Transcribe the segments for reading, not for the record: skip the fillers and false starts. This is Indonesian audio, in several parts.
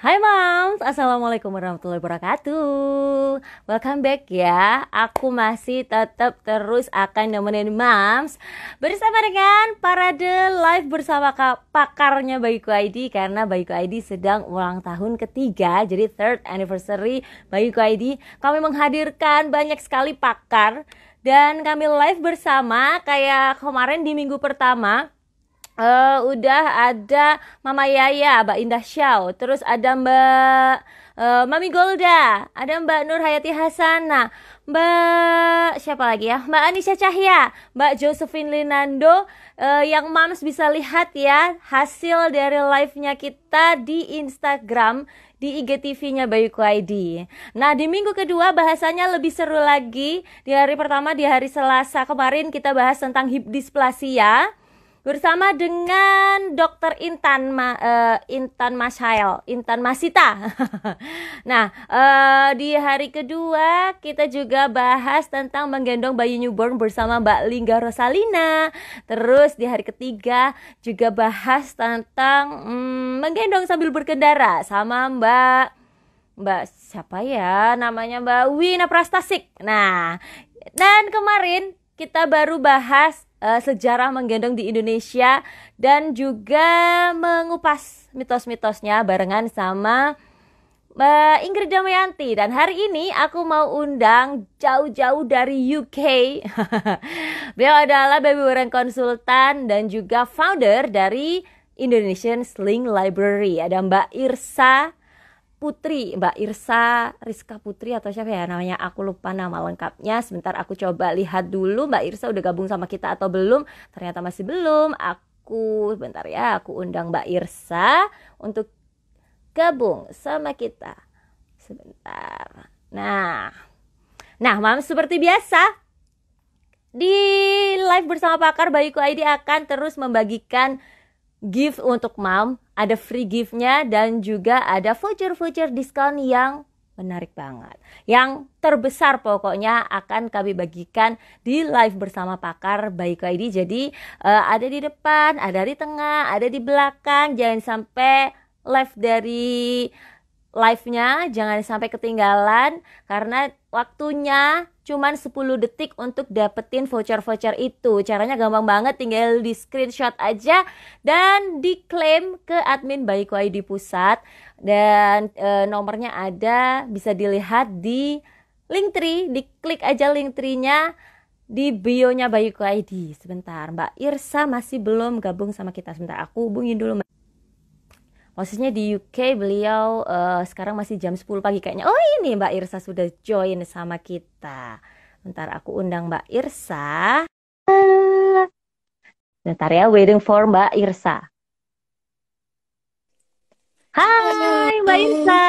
Hai Mams, Assalamualaikum warahmatullahi wabarakatuh. Welcome back ya. Aku masih tetap terus akan nemenin Mams bersama dengan Parade Live bersama pakarnya Bayiku ID. Karena Bayiku ID sedang ulang tahun ketiga, jadi third anniversary Bayiku ID. Kami menghadirkan banyak sekali pakar dan kami live bersama kayak kemarin di minggu pertama. Udah ada Mama Yaya, Mbak Indah Syau, terus ada Mbak Mami Golda, ada Mbak Nur Hayati Hasana, Mbak siapa lagi ya? Mbak Anisha Cahya, Mbak Josephine Linando, yang Mams bisa lihat ya hasil dari live-nya kita di Instagram di IGTV-nya Bayiku ID. Nah, di minggu kedua bahasanya lebih seru lagi. Di hari pertama di hari Selasa kemarin kita bahas tentang hip dysplasia bersama dengan Dokter Intan Mashail, Intan Masita. Nah, di hari kedua kita juga bahas tentang menggendong bayi newborn bersama Mbak Lingga Rosalina. Terus di hari ketiga juga bahas tentang menggendong sambil berkendara sama Mbak siapa ya namanya, Mbak Wina Prastasik. Nah, dan kemarin kita baru bahas sejarah menggendong di Indonesia dan juga mengupas mitos-mitosnya barengan sama Mbak Ingrid Damayanti. Dan hari ini aku mau undang jauh-jauh dari UK. Beliau adalah baby wearing konsultan dan juga founder dari Indonesian Sling Library. Ada Mbak Irsa Putri, Mbak Irsa Rizka Putri atau siapa ya namanya, aku lupa nama lengkapnya. Sebentar aku coba lihat dulu Mbak Irsa udah gabung sama kita atau belum. Ternyata masih belum. Bentar ya, aku undang Mbak Irsa untuk gabung sama kita. Sebentar. Nah, Mams, seperti biasa di live bersama pakar Bayiku ID akan terus membagikan gift untuk Mom. Ada free giftnya dan juga ada voucher-voucher diskon yang menarik banget. Yang terbesar pokoknya akan kami bagikan di live bersama pakar Bayiku ID. Jadi ada di depan, ada di tengah, ada di belakang. Jangan sampai live-nya jangan sampai ketinggalan karena waktunya cuman 10 detik untuk dapetin voucher-voucher itu. Caranya gampang banget, tinggal di screenshot aja dan diklaim ke admin Bayiku ID Pusat. Dan nomornya ada, bisa dilihat di Linktree, diklik aja Linktree-nya di bio-nya Bayiku ID. Sebentar, Mbak Irsa masih belum gabung sama kita. Sebentar, aku hubungin dulu. Posisinya di UK, beliau sekarang masih jam 10 pagi kayaknya. Oh, ini Mbak Irsa sudah join sama kita. Bentar aku undang Mbak Irsa. Bentar ya, waiting for Mbak Irsa. Hai Mbak Irsa,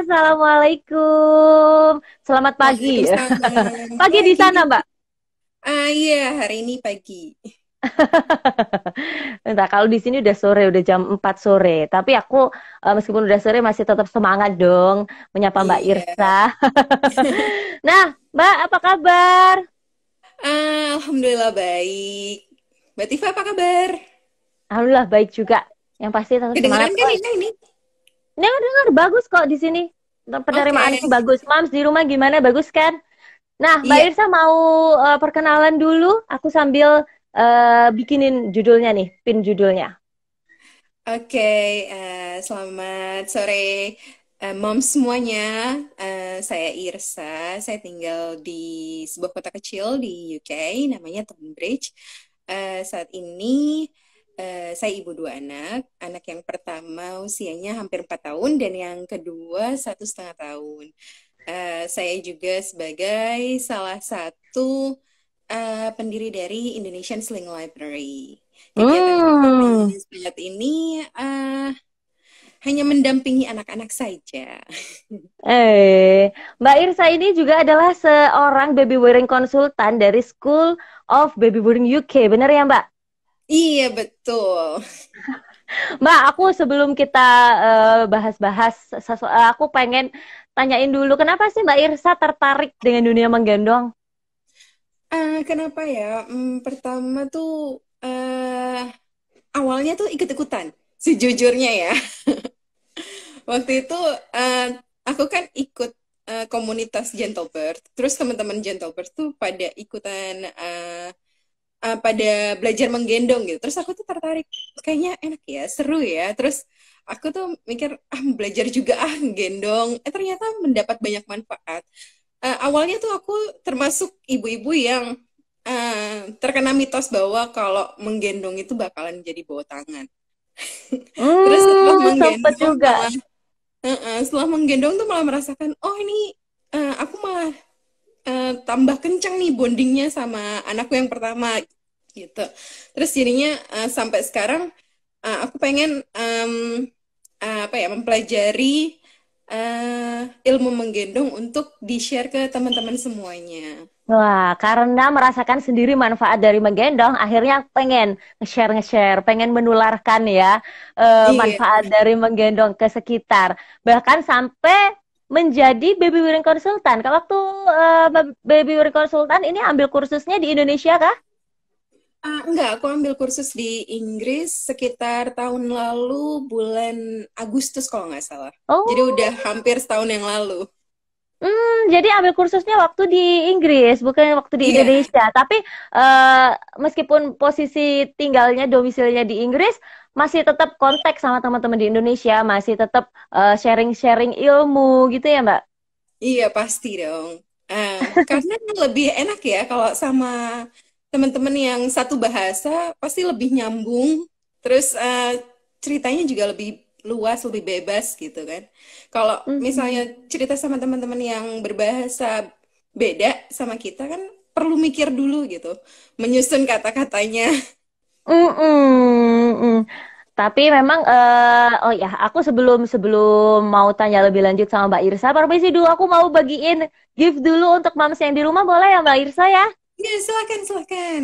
Assalamualaikum. Selamat pagi. Pagi di sana, Mbak. Iya, hari ini pagi. Entah, kalau di sini udah sore, udah jam 4 sore. Tapi aku meskipun udah sore masih tetap semangat dong menyapa Mbak Iya. Irsa. Nah, Mbak, apa kabar? Alhamdulillah baik. Mbak Tifa apa kabar? Alhamdulillah baik juga. Yang pasti tetap semangat. Kedengeran kan Oh, ini? dengar bagus kok di sini. Penerimaanku Oke. bagus. Mams di rumah gimana? Bagus kan? Nah, Mbak Iya, Irsa mau perkenalan dulu. Aku sambil bikinin judulnya nih, pin judulnya. oke. Selamat sore, mom semuanya. Saya Irsa. Saya tinggal di sebuah kota kecil di UK, namanya Tonbridge. Saat ini saya ibu dua anak. Anak yang pertama usianya hampir 4 tahun dan yang kedua 1,5 tahun. Saya juga sebagai salah satu pendiri dari Indonesian Sling Library. Kegiatan Hmm. kami saat ini hanya mendampingi anak-anak saja. Mbak Irsa ini juga adalah seorang baby wearing konsultan dari School of Baby Wearing UK, benar ya Mbak? Iya, betul. Mbak, aku sebelum kita bahas-bahas, aku pengen tanyain dulu, kenapa sih Mbak Irsa tertarik dengan dunia menggendong? Kenapa ya? Pertama tuh awalnya tuh ikut-ikutan, sejujurnya ya. Waktu itu aku kan ikut komunitas Gentlebird, terus teman-teman Gentlebird tuh pada ikutan pada belajar menggendong gitu. Terus aku tuh tertarik, kayaknya enak ya, seru ya. Terus aku tuh mikir, belajar juga gendong. Ternyata mendapat banyak manfaat. Awalnya tuh aku termasuk ibu-ibu yang terkena mitos bahwa kalau menggendong itu bakalan jadi bawa tangan. Terus Sempet juga. setelah menggendong tuh malah merasakan, oh ini aku malah tambah kencang nih bondingnya sama anakku yang pertama gitu. Terus jadinya sampai sekarang aku pengen apa ya mempelajari ilmu menggendong untuk di-share ke teman-teman semuanya. Wah, karena merasakan sendiri manfaat dari menggendong, akhirnya pengen nge-share, pengen menularkan ya Iya, manfaat dari menggendong ke sekitar. Bahkan sampai menjadi baby wearing consultant. Kalau waktu baby wearing consultant ini ambil kursusnya di Indonesia kah? enggak, aku ambil kursus di Inggris sekitar tahun lalu bulan Agustus kalau nggak salah. Jadi udah Oh, hampir setahun yang lalu. jadi ambil kursusnya waktu di Inggris, bukan waktu di Iya, Indonesia. Tapi eh, meskipun posisi tinggalnya, domisilinya di Inggris, masih tetap kontak sama teman-teman di Indonesia, masih tetap sharing-sharing ilmu gitu ya, Mbak? iya pasti dong. Karena lebih enak ya kalau sama teman-teman yang satu bahasa pasti lebih nyambung. Terus ceritanya juga lebih luas, lebih bebas gitu kan. Kalau misalnya Mhm. cerita sama teman-teman yang berbahasa beda sama kita kan perlu mikir dulu gitu, menyusun kata-katanya. Mm-mm. Tapi memang oh ya, aku sebelum sebelum mau tanya lebih lanjut sama Mbak Irsa, permisi dulu aku mau bagiin gift dulu untuk mams yang di rumah, boleh ya Mbak Irsa ya? Ya, silakan, silakan.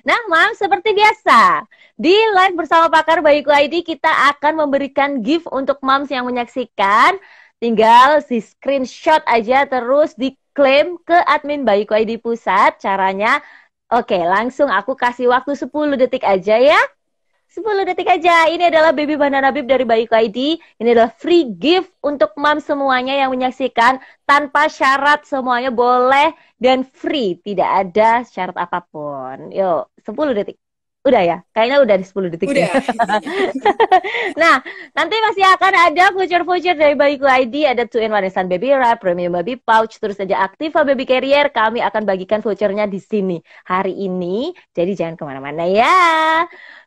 Nah, Mam, seperti biasa, di live bersama Pakar Bayiku ID kita akan memberikan gift untuk Mams yang menyaksikan. Tinggal si screenshot aja terus diklaim ke admin Bayiku ID Pusat. Caranya, oke, langsung aku kasih waktu 10 detik aja ya. 10 detik aja. Ini adalah baby banana bib dari Bayiku ID. Ini adalah free gift untuk mam semuanya yang menyaksikan tanpa syarat, semuanya boleh dan free, tidak ada syarat apapun. Yuk, 10 detik. Udah ya? Kayaknya udah di 10 detik deh. Udah. Nah, nanti masih akan ada voucher-voucher dari Bayiku ID, ada 2-in-1 Instant Baby Wrap, Premium Baby Pouch, terus saja Activa Baby Carrier. Kami akan bagikan vouchernya di sini hari ini. Jadi jangan kemana-mana ya.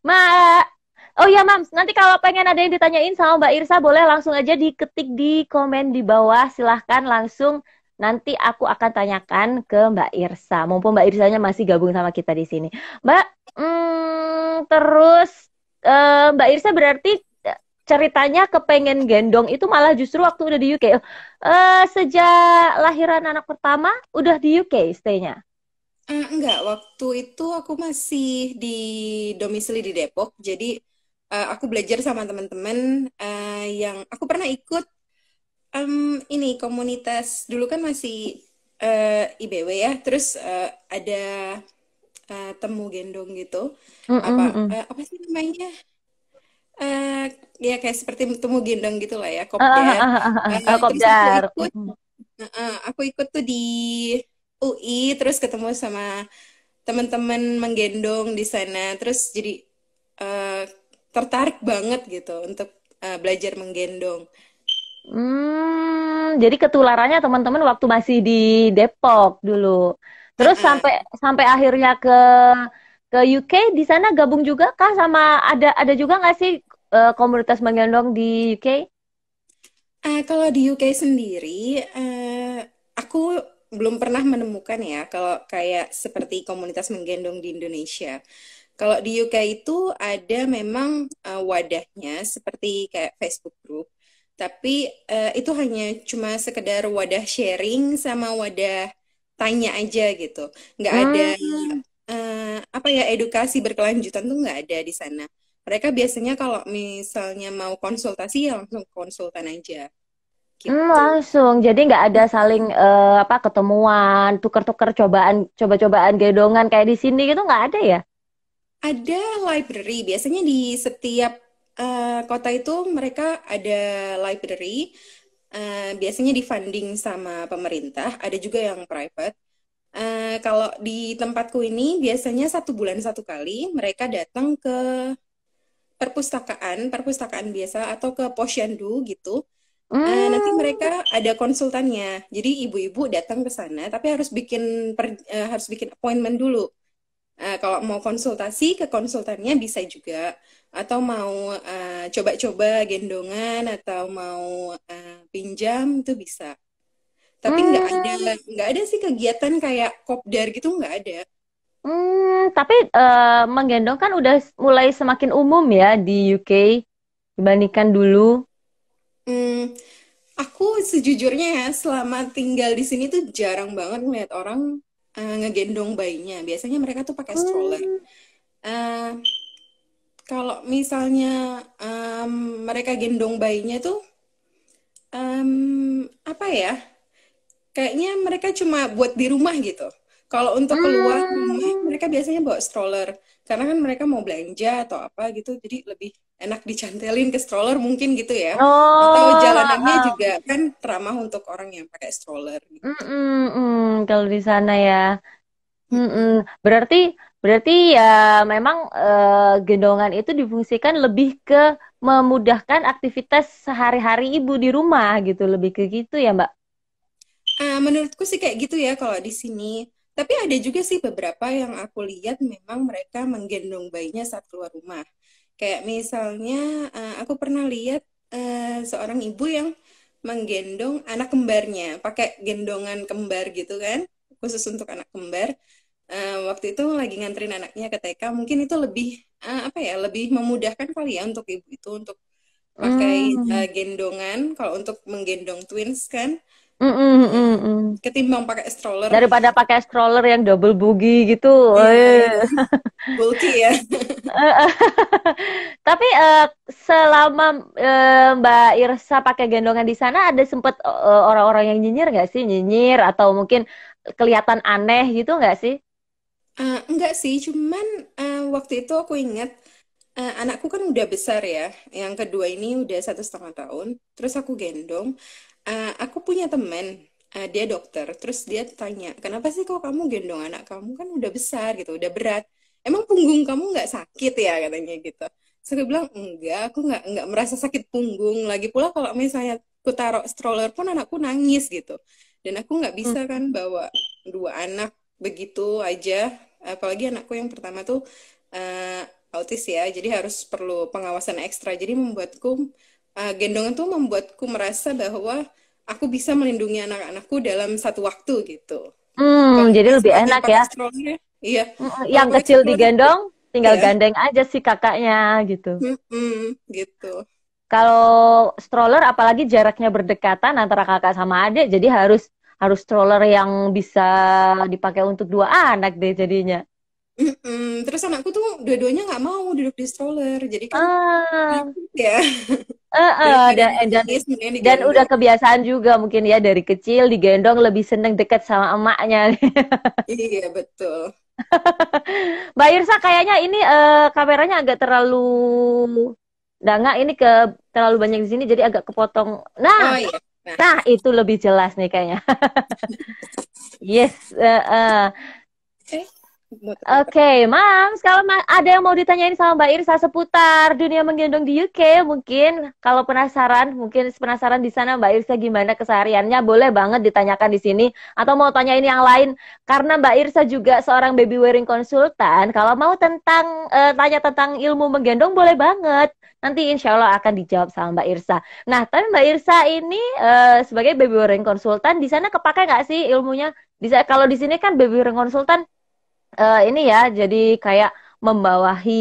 Ma, oh ya Mams, nanti kalau pengen ada yang ditanyain sama Mbak Irsa, boleh langsung aja diketik di komen di bawah. Silahkan langsung nanti aku akan tanyakan ke Mbak Irsa. Mumpung Mbak Irsanya masih gabung sama kita di sini. Mbak, terus Mbak Irsa berarti ceritanya kepengen gendong itu malah justru waktu udah di UK. Sejak lahiran anak pertama udah di UK stay-nya. Enggak, waktu itu aku masih di domisili di Depok, jadi aku belajar sama teman-teman yang aku pernah ikut ini komunitas dulu kan masih IBW ya, terus ada temu gendong gitu, Mm, apa mm, mm. apa sih namanya? Eh, ya kayak seperti temu gendong gitu lah ya, kopdar. Terus Kopdar. aku ikut tuh di UI, terus ketemu sama teman-teman menggendong di sana, terus jadi eh, tertarik banget gitu untuk belajar menggendong. Jadi ketularannya teman-teman waktu masih di Depok dulu. Terus Heeh. sampai sampai akhirnya ke UK di sana gabung juga kah sama ada juga nggak sih komunitas menggendong di UK? Kalau di UK sendiri, aku belum pernah menemukan ya kalau kayak seperti komunitas menggendong di Indonesia. Kalau di UK itu ada memang wadahnya seperti kayak Facebook group, tapi itu hanya cuma sekedar wadah sharing sama wadah tanya aja gitu. Nggak ada Hmm. apa ya edukasi berkelanjutan tuh nggak ada di sana. Mereka biasanya kalau misalnya mau konsultasi ya langsung konsultan aja gitu. Langsung. Jadi nggak ada saling apa ketemuan, tuker-tuker cobaan, coba-cobaan gedongan kayak di sini gitu nggak ada ya? Ada library, biasanya di setiap kota itu mereka ada library, biasanya difunding sama pemerintah, ada juga yang private. Kalau di tempatku ini biasanya 1 bulan 1 kali mereka datang ke perpustakaan biasa atau ke posyandu gitu. Nanti Hmm, mereka ada konsultannya. Jadi ibu-ibu datang ke sana, tapi harus bikin appointment dulu. Kalau mau konsultasi ke konsultannya bisa juga, atau mau coba-coba gendongan atau mau pinjam itu bisa. Tapi hmm, nggak ada sih kegiatan kayak kopdar gitu nggak ada. tapi menggendong kan udah mulai semakin umum ya di UK dibandingkan dulu. Hmm, aku sejujurnya ya selama tinggal di sini tuh jarang banget ngeliat orang ngegendong bayinya. Biasanya mereka tuh pakai stroller. Hmm, Eh, Kalau misalnya mereka gendong bayinya tuh apa ya? Kayaknya mereka cuma buat di rumah gitu. Kalau untuk keluar rumah, hmm. mereka biasanya bawa stroller. Karena kan mereka mau belanja atau apa gitu, jadi lebih enak dicantelin ke stroller mungkin gitu ya. Atau Oh, jalanannya juga kan ramah untuk orang yang pakai stroller gitu. kalau di sana ya. Mm-mm. Mm-mm. Berarti berarti ya memang gendongan itu difungsikan lebih ke memudahkan aktivitas sehari-hari ibu di rumah gitu, lebih ke gitu ya, Mbak. Menurutku sih kayak gitu ya kalau di sini. Tapi ada juga sih beberapa yang aku lihat memang mereka menggendong bayinya saat keluar rumah. Kayak misalnya aku pernah lihat seorang ibu yang menggendong anak kembarnya, pakai gendongan kembar gitu kan, khusus untuk anak kembar. Waktu itu lagi nganterin anaknya ke TK, mungkin itu lebih apa ya, lebih memudahkan kali ya untuk ibu itu untuk pakai Hmm. gendongan. Kalau untuk menggendong twins kan Mm-mm, eh, mm-mm. ketimbang pakai stroller. Daripada pakai stroller yang double boogie gitu. Iya, iya. Eh. Bulky ya. Tapi selama Mbak Irsa pakai gendongan di sana ada sempet orang-orang yang nyinyir nggak sih? Nyinyir atau mungkin kelihatan aneh gitu nggak sih? Enggak sih, cuman waktu itu aku ingat anakku kan udah besar ya. Yang kedua ini udah 1,5 tahun. Terus aku gendong. Aku punya teman, dia dokter. Terus dia tanya, kenapa sih kok kamu gendong anak kamu kan udah besar gitu, udah berat. Emang punggung kamu nggak sakit ya katanya gitu. Terus aku bilang enggak, aku nggak merasa sakit punggung. Lagi pula kalau misalnya aku taruh stroller pun anakku nangis gitu. Dan aku nggak Hmm. bisa kan bawa 2 anak begitu aja. Apalagi anakku yang pertama tuh eh, autis ya, jadi harus perlu pengawasan ekstra. Jadi gendongan tuh membuatku merasa bahwa aku bisa melindungi anak-anakku dalam satu waktu gitu. Kalau Jadi lebih misalnya enak pakai ya. stroller ya, iya. Kalau Yang pakai kecil stroller tuh, digendong, tinggal ya, gandeng aja sih kakaknya gitu. gitu. Kalau stroller apalagi jaraknya berdekatan antara kakak sama adik, jadi harus harus stroller yang bisa dipakai untuk dua anak deh jadinya. Terus anakku tuh dua-duanya nggak mau duduk di stroller, jadi kan Ah, ribet ya. Daripada dan, nangis, mending dan udah digendong. kebiasaan juga mungkin ya dari kecil digendong lebih seneng deket sama emaknya. Iya, betul. Mbak Irsa kayaknya ini kameranya agak terlalu nggak ini ke terlalu banyak di sini jadi agak kepotong. Nah, Oh iya. Nah, nah itu lebih jelas nih kayaknya. Yes. eh, muter-muter. Oke, Mams, kalau ada yang mau ditanyain sama Mbak Irsa seputar dunia menggendong di UK, mungkin kalau penasaran, mungkin penasaran di sana Mbak Irsa gimana kesehariannya, boleh banget ditanyakan di sini. Atau mau tanyain yang lain, karena Mbak Irsa juga seorang baby wearing konsultan. Kalau mau tanya tentang ilmu menggendong, boleh banget. Nanti insya Allah akan dijawab sama Mbak Irsa. Nah, tapi Mbak Irsa ini sebagai baby wearing konsultan, di sana kepake nggak sih ilmunya? Kalau di sini kan baby wearing konsultan ini ya, jadi kayak membawahi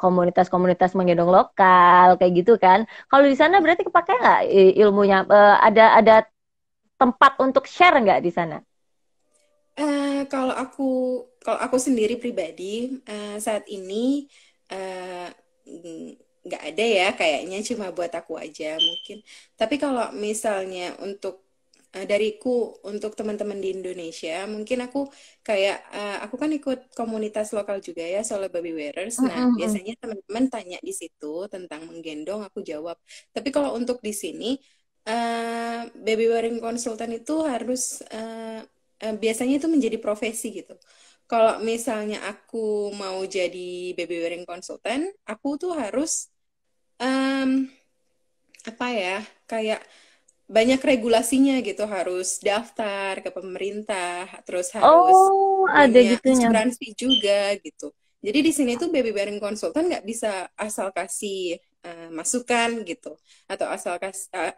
komunitas-komunitas menggendong lokal kayak gitu kan. Kalau di sana berarti kepake nggak ilmunya? Ada tempat untuk share nggak di sana? Eh, kalau aku kalau aku sendiri pribadi saat ini eh, nggak ada ya kayaknya cuma buat aku aja mungkin. Tapi kalau misalnya untuk dariku untuk teman-teman di Indonesia, mungkin aku kayak aku kan ikut komunitas lokal juga ya soal baby wearers. Nah, Mm-mm. biasanya teman-teman tanya di situ tentang menggendong, aku jawab. Tapi kalau untuk di sini baby wearing consultant itu harus biasanya itu menjadi profesi gitu. Kalau misalnya aku mau jadi baby wearing consultant, aku tuh harus em, apa ya, kayak banyak regulasinya gitu, harus daftar ke pemerintah, terus harus Oh, ada punya gitunya. asuransi juga gitu. Jadi di sini tuh baby bearing consultant nggak bisa asal kasih masukan gitu, atau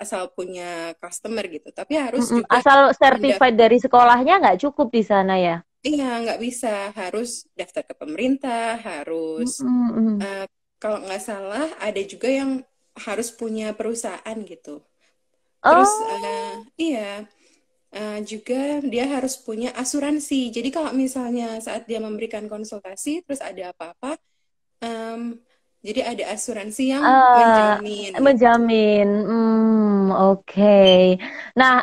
asal punya customer gitu, tapi harus Mm-mm. juga Asal mendaftar. certified dari sekolahnya nggak cukup di sana ya? Iya, nggak bisa, harus daftar ke pemerintah, harus Mm-mm. eh, kalau nggak salah ada juga yang harus punya perusahaan gitu. Terus Oh, iya. Juga dia harus punya asuransi. Jadi kalau misalnya saat dia memberikan konsultasi, terus ada apa-apa, em, jadi ada asuransi yang menjamin gitu. menjamin. Oke. Nah,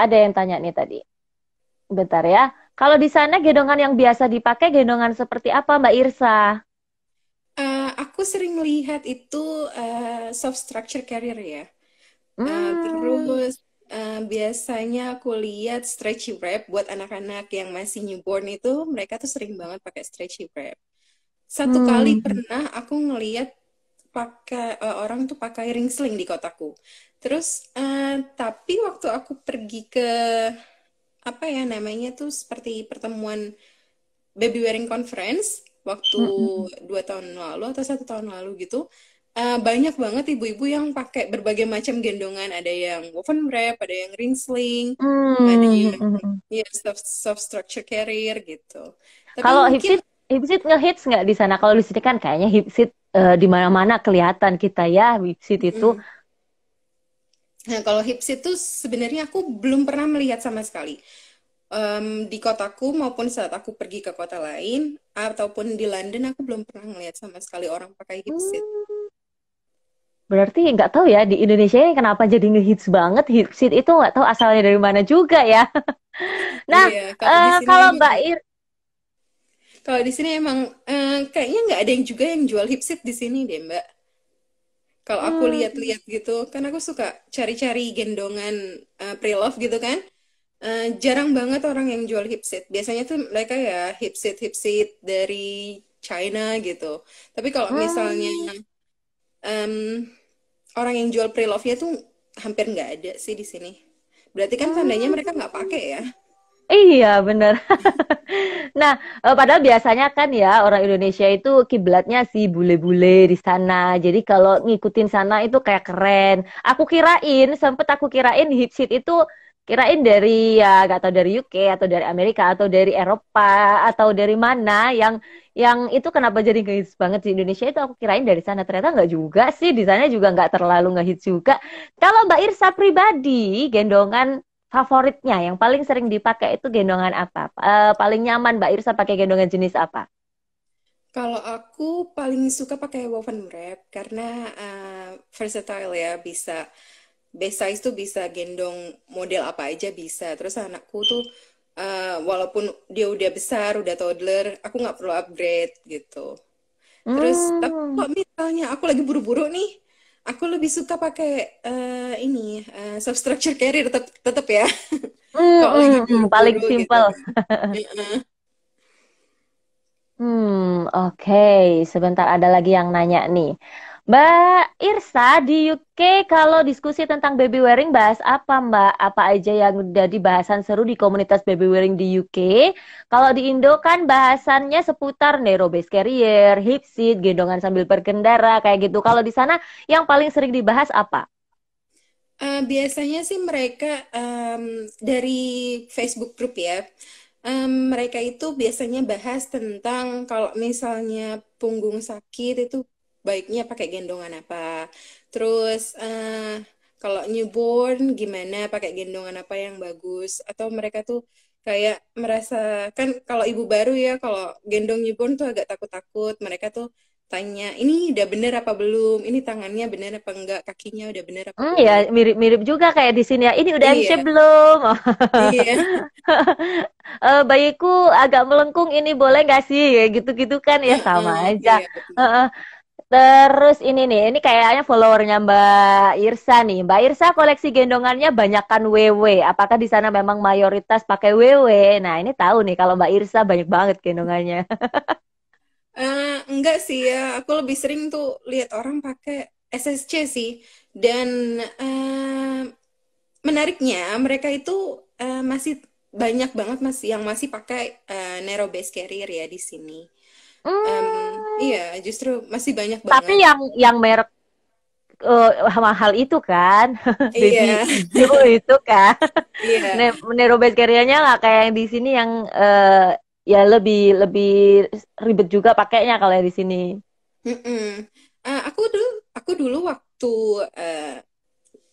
ada yang tanya nih tadi. Bentar ya. Kalau di sana gendongan yang biasa dipakai gendongan seperti apa, Mbak Irsa? Aku sering lihat itu soft structure carrier ya. Hmm. Terus biasanya aku lihat stretchy wrap buat anak-anak yang masih newborn itu, mereka tuh sering banget pakai stretchy wrap. Satu kali Hmm. pernah aku ngeliat orang tuh pakai ring sling di kotaku. Terus tapi waktu aku pergi ke apa ya namanya tuh seperti pertemuan baby wearing conference waktu Mm-mm. 2 tahun lalu atau 1 tahun lalu gitu, banyak banget ibu-ibu yang pakai berbagai macam gendongan. Ada yang woven wrap, ada yang ring sling, ada Hmm. yang Mm-mm. ya soft structure carrier gitu. Tapi Kalau mungkin hipsit, hipsit ngehits nggak di sana? Kalau di sini kan kayaknya hipsit di mana-mana kelihatan kita ya hipsit itu. mm, nah, kalau hips itu sebenarnya aku belum pernah melihat sama sekali. Di kotaku maupun saat aku pergi ke kota lain ataupun di London aku belum pernah melihat sama sekali orang pakai hipsit. Hmm. Berarti nggak tahu ya di Indonesia ini kenapa jadi ngehits banget hipsit itu nggak tahu asalnya dari mana juga ya. Nah, Iya, kalau di sini kalau emang Mbak Ir, kayaknya nggak ada yang juga yang jual hipsit di sini deh, Mbak. Kalau aku hmm, lihat-lihat gitu, kan aku suka cari-cari gendongan pre-love gitu kan. Jarang banget orang yang jual hipsit. Biasanya tuh mereka ya hipsit dari China gitu. Tapi kalau misalnya hmm, em, orang yang jual pre-love-nya tuh hampir nggak ada sih di sini. Berarti kan tandanya mereka nggak pakai hmm. ya. Iya, bener. Nah, padahal biasanya kan ya orang Indonesia itu kiblatnya si bule-bule di sana. Jadi kalau ngikutin sana itu kayak keren. Sempet aku kirain hipsit itu kirain dari ya gak tahu dari UK atau dari Amerika atau dari Eropa atau dari mana yang itu kenapa jadi ngehits banget di Indonesia itu aku kirain dari sana. Ternyata nggak juga sih. Di sana juga nggak terlalu ngehits juga. Kalau Mbak Irsa pribadi, gendongan favoritnya yang paling sering dipakai itu gendongan apa? Paling nyaman Mbak Irsa pakai gendongan jenis apa? Kalau aku paling suka pakai woven wrap karena versatile ya, best size tuh bisa gendong model apa aja bisa. Terus anakku tuh walaupun dia udah besar, udah toddler, aku nggak perlu upgrade gitu. Terus tapi Hmm, kok misalnya aku lagi buru-buru nih, aku lebih suka pakai ini soft structure carrier tetap tetap ya. Kalau lagi paling buru-buru gitu. simple. Heeh. Oke. Sebentar ada lagi yang nanya nih. Mbak Irsa, di UK kalau diskusi tentang baby wearing bahas apa Mbak? Apa aja yang jadi bahasan seru di komunitas baby wearing di UK? Kalau di Indo kan bahasannya seputar narrow base carrier, hip seat, gendongan sambil berkendara, kayak gitu. Kalau di sana yang paling sering dibahas apa? Biasanya sih mereka dari Facebook group ya. Mereka itu biasanya bahas tentang kalau misalnya punggung sakit itu baiknya pakai gendongan apa. Terus kalau newborn gimana pakai gendongan apa yang bagus. Atau mereka tuh kayak merasa kan kalau ibu baru ya kalau gendong newborn tuh agak takut-takut. Mereka tuh tanya, ini udah bener apa belum? Ini tangannya bener apa enggak? Kakinya udah bener apa Ya belum? mirip-mirip juga kayak di sini ya. Ini udah M-shape Iya, belum? iya, Bayiku agak melengkung, ini boleh nggak sih? Kayak gitu-gitu kan ya sama aja. iya betul. Heeh. Terus ini nih, ini kayaknya followernya Mbak Irsa nih. Mbak Irsa koleksi gendongannya banyakkan WW. Apakah di sana memang mayoritas pakai WW? Nah, ini tahu nih kalau Mbak Irsa banyak banget gendongannya. Enggak sih ya, aku lebih sering tuh lihat orang pakai SSC sih. Dan menariknya mereka itu masih banyak banget masih yang masih pakai narrow base carrier ya di sini. Hmm, Iya, justru masih banyak tapi banget. yang merek mahal itu kan, baby Iya, hijau itu kan. iya. Nerobase carrier-nya nggak kayak yang di sini yang ya lebih lebih ribet juga pakainya kalau yang di sini. Mm-mm. Aku dulu waktu eh,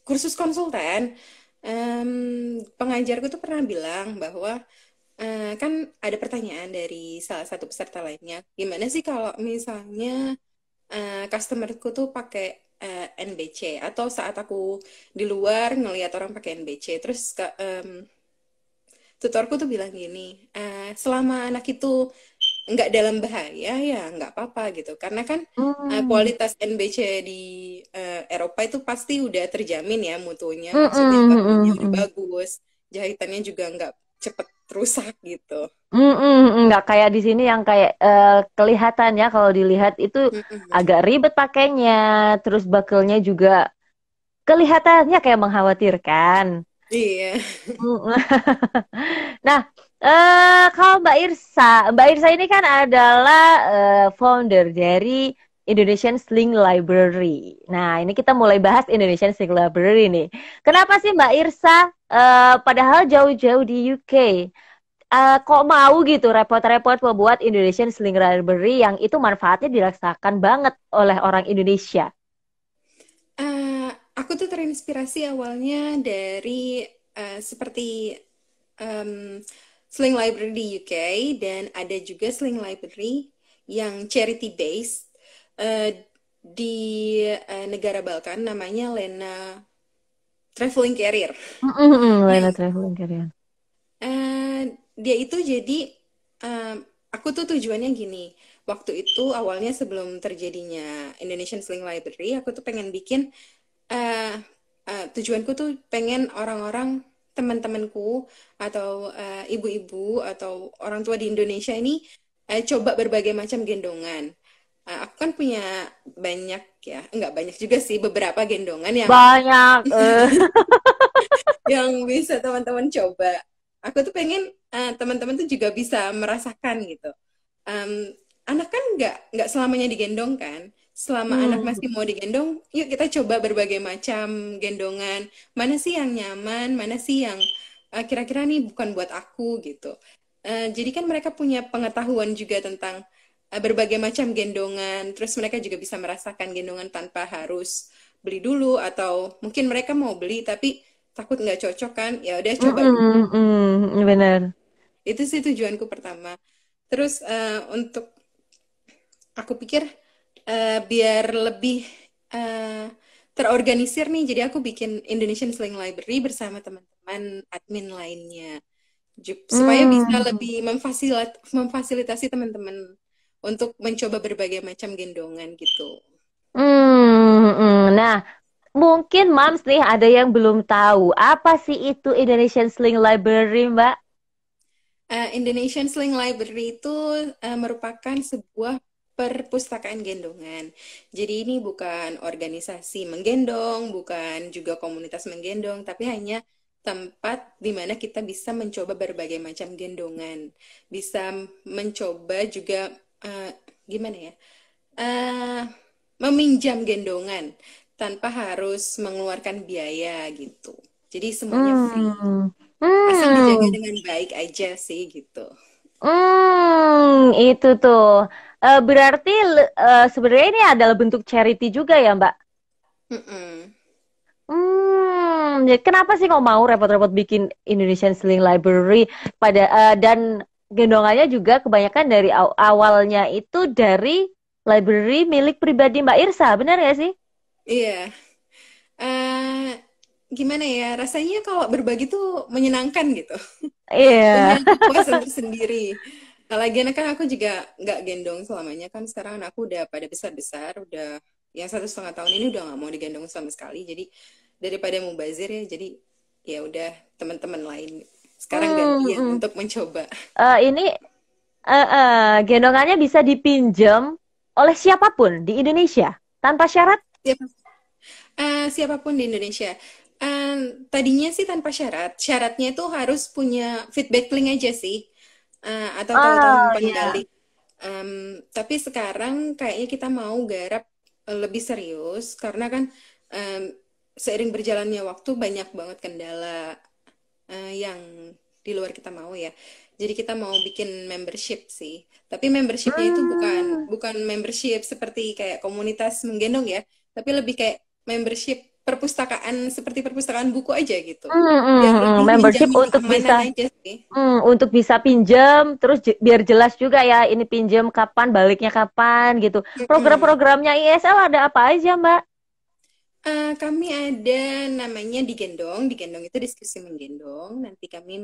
kursus konsultan, pengajarku tuh pernah bilang bahwa kan ada pertanyaan dari salah satu peserta lainnya, gimana sih kalau misalnya customerku tuh pakai NBC atau saat aku di luar ngelihat orang pakai NBC, terus tutorku tuh bilang gini, selama anak itu nggak dalam bahaya ya nggak apa-apa gitu, karena kan Hmm. kualitas NBC di Eropa itu pasti udah terjamin ya mutunya, Mm-mm, maksudnya bahannya mm-mm, udah mm-mm. bagus, jahitannya juga nggak cepet rusak gitu. Nggak kayak di sini yang kayak kelihatan ya kalau dilihat itu Mm-mm. agak ribet pakainya, terus bakelnya juga kelihatannya kayak mengkhawatirkan. Iya. Mm. Nah, kalau Mbak Irsa ini kan adalah founder dari Indonesian Sling Library. Nah, ini kita mulai bahas Indonesian Sling Library nih. Kenapa sih Mbak Irsa, padahal jauh-jauh di UK, kok mau gitu repot-repot membuat Indonesian Sling Library yang itu manfaatnya dirasakan banget oleh orang Indonesia? Aku tuh terinspirasi awalnya dari seperti em, Sling Library di UK, dan ada juga Sling Library yang charity based di negara Balkan, namanya Lena Traveling Carrier. Lena Nah, Traveling Carrier. dia itu jadi eh, aku tuh tujuannya gini. Waktu itu awalnya sebelum terjadinya Indonesian Sling Library, aku tuh pengen bikin eh tujuanku tuh pengen orang-orang teman-temanku atau ibu-ibu atau orang tua di Indonesia ini coba berbagai macam gendongan. Aku kan punya banyak ya, enggak banyak juga sih, beberapa gendongan yang Banyak. bisa teman-teman coba. Aku tuh pengen teman-teman tuh juga bisa merasakan gitu. Anak kan nggak selamanya digendong kan. Selama anak Hmm. masih mau digendong, yuk kita coba berbagai macam gendongan. Mana sih yang nyaman, mana sih yang kira-kira nih bukan buat aku gitu. Jadi kan mereka punya pengetahuan juga tentang berbagai macam gendongan. Terus mereka juga bisa merasakan gendongan tanpa harus beli dulu, atau mungkin mereka mau beli tapi takut nggak cocok kan. Ya udah coba dulu. Bener. Itu sih tujuanku pertama. Terus untuk aku pikir biar lebih eh, terorganisir nih, jadi aku bikin Indonesian Slang Library bersama teman-teman admin lainnya, supaya bisa Hmm. lebih memfasilitasi teman-teman untuk mencoba berbagai macam gendongan gitu. Nah, mungkin Mams nih ada yang belum tahu apa sih itu Indonesian Sling Library, Mbak? Indonesian Sling Library itu merupakan sebuah perpustakaan gendongan. Jadi ini bukan organisasi menggendong, bukan juga komunitas menggendong, tapi hanya tempat di mana kita bisa mencoba berbagai macam gendongan. Bisa mencoba juga eh, gimana ya? eh, Meminjam gendongan tanpa harus mengeluarkan biaya gitu. Jadi semuanya free. Hmm. Asal dijaga Hmm. dengan baik aja sih gitu. Itu tuh. Berarti sebenarnya ini adalah bentuk charity juga ya, Mbak? Mm-mm. Ya kenapa sih kok mau repot-repot bikin Indonesian Sling Library dan gendongannya juga kebanyakan dari awalnya itu dari library milik pribadi Mbak Irsa, benar ya sih? Iya. Eh, Gimana ya? Rasanya kalau berbagi tuh menyenangkan gitu. Punya Iya. kepuasan tersendiri. Nah, lagian kan aku juga nggak gendong selamanya kan sekarang aku udah pada besar-besar, udah yang 1,5 tahun ini udah nggak mau digendong sama sekali. Jadi daripada mubazir ya, jadi ya udah teman-teman lain sekarang Hmm, gantian hmm. untuk mencoba. Ini gendongannya bisa dipinjam oleh siapapun di Indonesia tanpa syarat. Siapa, siapapun di Indonesia. Tadinya sih tanpa syarat. Syaratnya itu harus punya feedback link aja sih. Atau tahu-tahu Oh umpan ya. balik. Tapi sekarang kayaknya kita mau garap lebih serius karena kan em, seiring berjalannya waktu banyak banget kendala yang di luar kita mau ya. Jadi kita mau bikin membership sih. Tapi membershipnya itu bukan Hmm. bukan membership seperti kayak komunitas menggendong ya, tapi lebih kayak membership perpustakaan seperti perpustakaan buku aja gitu. Biar lebih Membership menjamin untuk keamanan bisa aja sih. untuk bisa pinjam, terus biar jelas juga ya ini pinjam kapan, baliknya kapan gitu. Mm-mm. Program-programnya ISL ada apa aja, Mbak? Kami ada namanya Digendong. Digendong itu diskusi menggendong. Nanti kami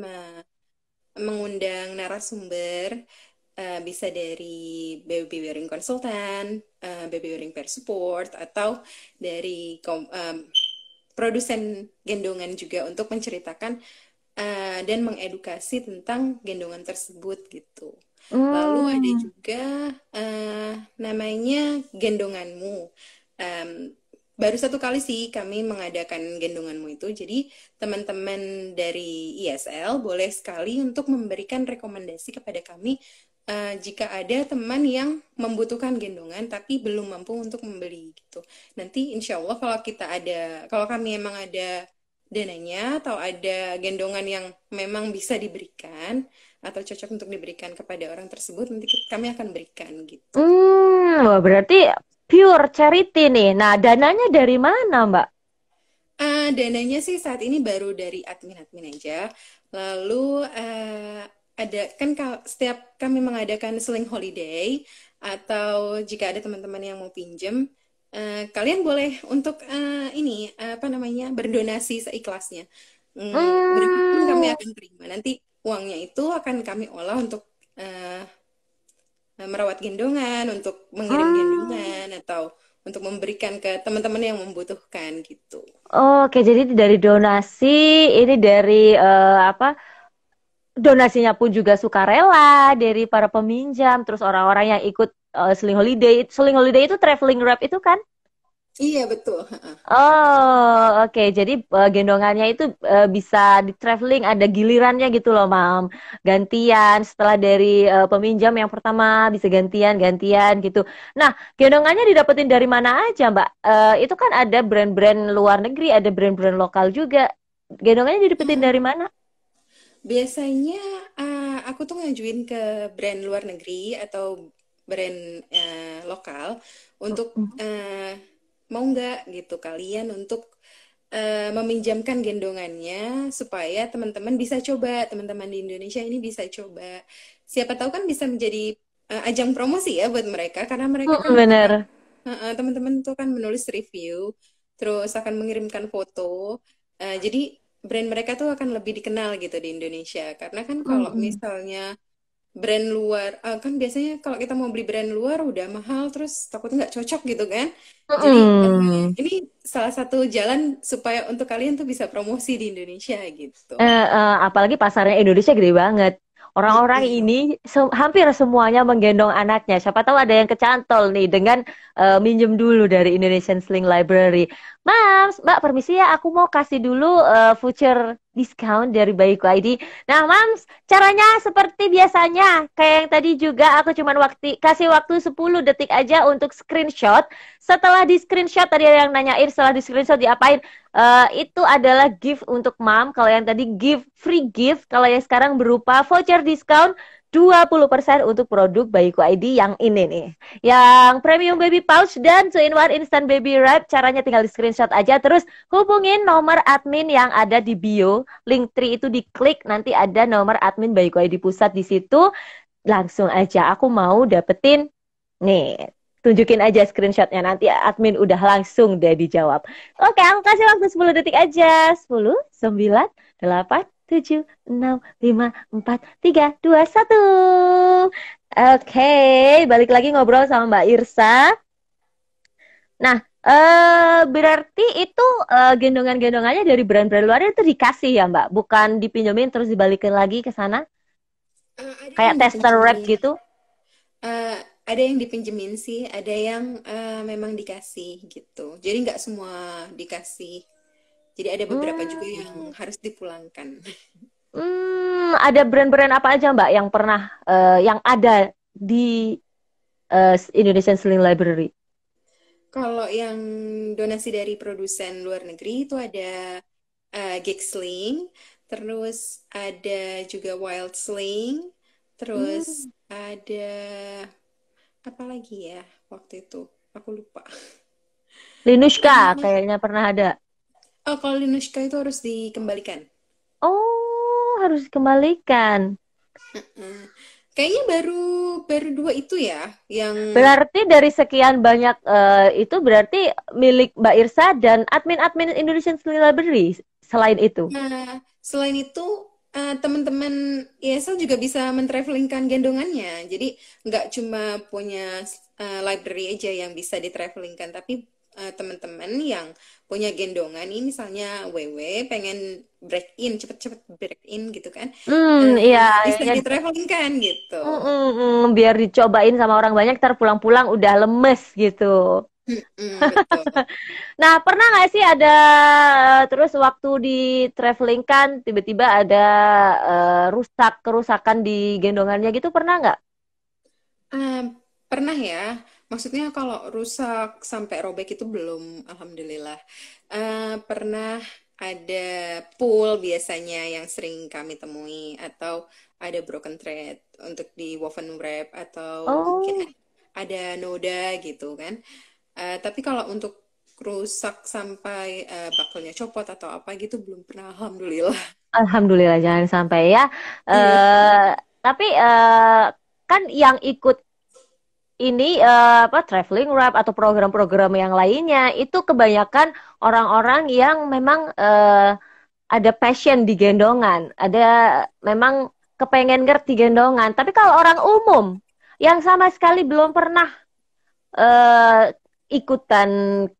mengundang narasumber, bisa dari baby wearing consultant, baby wearing peer support, atau dari produsen gendongan juga untuk menceritakan dan mengedukasi tentang gendongan tersebut gitu. Lalu ada Hmm. juga namanya Gendonganmu. Em, Baru 1 kali sih kami mengadakan Gendonganmu itu. Jadi teman-teman dari ISL boleh sekali untuk memberikan rekomendasi kepada kami jika ada teman yang membutuhkan gendongan tapi belum mampu untuk membeli gitu. Nanti insya Allah kalau kami emang ada dananya atau ada gendongan yang memang bisa diberikan atau cocok untuk diberikan kepada orang tersebut, nanti kami akan berikan gitu. Wah, berarti pure charity nih. Nah, dananya dari mana, Mbak? Dananya sih saat ini baru dari admin-admin aja. Lalu ada kan setiap kami mengadakan seling holiday atau jika ada teman-teman yang mau pinjem, kalian boleh untuk ini apa namanya berdonasi seikhlasnya. Berapapun kami Hmm. akan terima. Nanti uangnya itu akan kami olah untuk eh, merawat gendongan, untuk mengirim Hmm. gendongan atau untuk memberikan ke teman-teman yang membutuhkan gitu. Oke, jadi dari donasi, ini dari apa? Donasinya pun juga sukarela dari para peminjam, terus orang-orang yang ikut Seling Holiday. Seling Holiday itu traveling wrap itu kan? Iya betul. Oh, oke. Jadi gendongannya itu bisa di traveling, ada gilirannya gitu loh, Mam. Gantian setelah dari peminjam yang pertama bisa gantian-gantian gitu. Nah, gendongannya didapetin dari mana aja, Mbak? Itu kan ada brand-brand luar negeri, ada brand-brand lokal juga. Gendongannya didapetin dari mana? Biasanya aku tuh ngajuin ke brand luar negeri atau brand lokal untuk mau nggak gitu kalian untuk meminjamkan gendongannya supaya teman-teman bisa coba, teman-teman di Indonesia ini bisa coba. Siapa tahu kan bisa menjadi ajang promosi ya buat mereka karena mereka kan akan Bener. teman-teman tuh kan menulis review, terus akan mengirimkan foto. Jadi brand mereka tuh akan lebih dikenal gitu di Indonesia. Karena kan kalau Mm-mm. misalnya brand luar, kan biasanya kalau kita mau beli brand luar udah mahal, terus takut nggak cocok gitu kan. Jadi Mm-mm. ini salah satu jalan supaya untuk kalian tuh bisa promosi di Indonesia gitu. Apalagi pasarnya Indonesia gede banget. Orang-orang Mm-mm. ini hampir semuanya menggendong anaknya. Siapa tahu ada yang kecantol nih dengan minjem dulu dari Indonesian Sling Library. Mams, Mbak permisi ya, aku mau kasih dulu voucher discount dari Bayiku ID. Nah, Mams, caranya seperti biasanya. Kayak yang tadi juga aku cuman kasih waktu 10 detik aja untuk screenshot. Setelah di screenshot, tadi ada yang nanyain setelah di screenshot diapain? Itu adalah gift untuk mom. Kalau yang tadi gift, free gift. Kalau yang sekarang berupa voucher diskon 20% untuk produk Bayiku ID yang ini nih. Yang premium baby pouch dan 2-in-1 instant baby wrap. Caranya tinggal di screenshot aja. Terus hubungin nomor admin yang ada di bio. Link tree itu diklik. Nanti ada nomor admin Bayiku ID pusat di situ. Langsung aja aku mau dapetin nih. tunjukin aja screenshotnya, nanti admin udah langsung deh dijawab. Oke, aku kasih waktu 10 detik aja. 10, 9, 8, 7, 6, 5, 4, 3, 2, 1. Oke, balik lagi ngobrol sama Mbak Irsa. Nah, berarti itu gendongan-gendongannya dari brand-brand luar itu dikasih ya, Mbak? Bukan dipinjemin terus dibalikin lagi ke sana? Ada Kayak yang tester wrap dipinjemin. gitu? Ada yang dipinjemin sih, ada yang memang dikasih gitu. Jadi nggak semua dikasih. Jadi ada beberapa juga yang Hmm, harus dipulangkan. ada brand-brand apa aja, Mbak, yang pernah yang ada di Indonesian Sling Library? Kalau yang donasi dari produsen luar negeri itu ada Geek Sling, terus ada juga Wild Sling, terus Hmm, ada apa lagi ya waktu itu? Aku lupa. Linushka Eh, kayaknya pernah ada. oh, kalau Linushka itu harus dikembalikan. Oh, harus dikembalikan. Heeh. Kayaknya baru baru dua itu ya yang Berarti dari sekian banyak itu berarti milik Mbak Irsa dan admin-admin Indonesian Sling Library selain itu. nah, selain itu teman-teman ESL juga bisa mentravelingkan gendongannya. Jadi nggak cuma punya library aja yang bisa ditravelingkan, tapi teman-teman yang punya gendongan ini misalnya WW pengen break in cepet-cepet break in gitu kan, Iya, bisa ya, ditravelingkan gitu. biar dicobain sama orang banyak, ntar pulang-pulang udah lemes gitu. Betul. Nah, pernah nggak sih ada terus waktu di traveling kan tiba-tiba ada kerusakan di gendongannya gitu pernah nggak? Eh, pernah ya, maksudnya kalau rusak sampai robek itu belum, alhamdulillah. Pernah ada pool biasanya yang sering kami temui, atau ada broken thread untuk di woven wrap, atau mungkin Oh, ada noda gitu kan. Tapi kalau untuk rusak sampai bakalnya copot atau apa gitu belum pernah, alhamdulillah. alhamdulillah jangan sampai ya. Iya. Tapi kan yang ikut ini apa traveling wrap atau program-program yang lainnya itu kebanyakan orang-orang yang memang ada passion di gendongan, ada memang kepengen ngerti gendongan. Tapi kalau orang umum yang sama sekali belum pernah eh, ikutan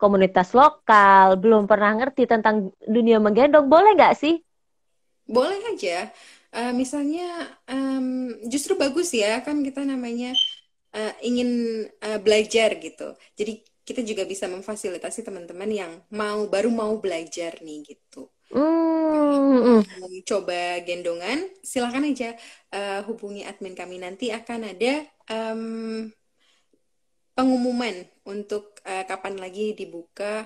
komunitas lokal, belum pernah ngerti tentang dunia menggendong, boleh nggak sih? Boleh aja. Misalnya justru bagus ya kan kita namanya ingin belajar gitu. Jadi kita juga bisa memfasilitasi teman-teman yang baru mau belajar nih gitu. Hmm, Mau coba gendongan, silakan aja hubungi admin kami, nanti akan ada em, pengumuman untuk kapan lagi dibuka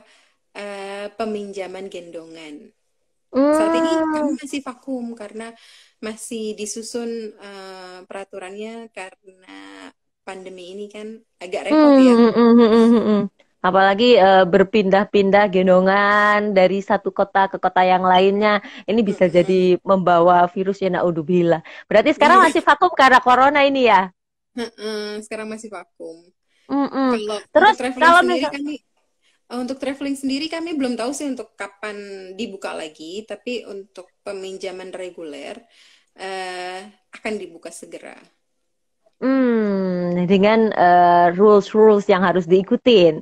peminjaman gendongan. Saat ini kami hmm, masih vakum karena masih disusun peraturannya karena pandemi ini kan agak repot ya. hmm. Apalagi berpindah-pindah gendongan dari satu kota ke kota yang lainnya, ini bisa jadi Mm-mm. membawa virus ya naudzubillah. Berarti sekarang Iya, masih vakum karena corona ini ya. sekarang masih vakum. Mm-mm. Kalau Terus kalau misal, untuk traveling sendiri kami belum tahu sih untuk kapan dibuka lagi, tapi untuk peminjaman reguler eh, akan dibuka segera. dengan rules-rules yang harus diikutin.